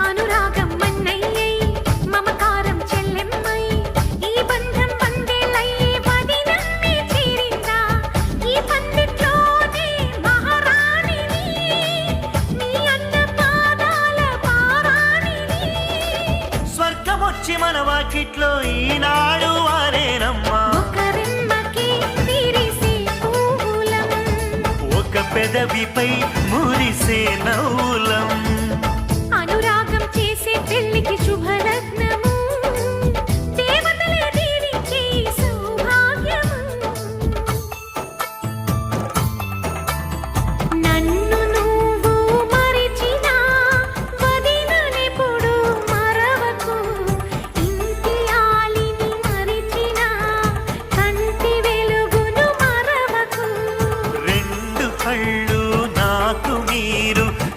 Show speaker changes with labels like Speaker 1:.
Speaker 1: అనురాగం మన్నయ్యై మమకారం చెల్లెమ్మై ఈ బంధం వందేలయ్యే వదినమ్మే చేరిందా ఈ పందిట్లోనే మహారాణిని నీ అన్న పాదాల పారాణిని
Speaker 2: స్వర్గమొచ్చి మన వాకిట్లో ఈనాడు వారేనమ్మా
Speaker 1: ఒకరెమ్మకి విరిసే పూలం
Speaker 2: ఒక పెదవిపై మురిసేనమ్మా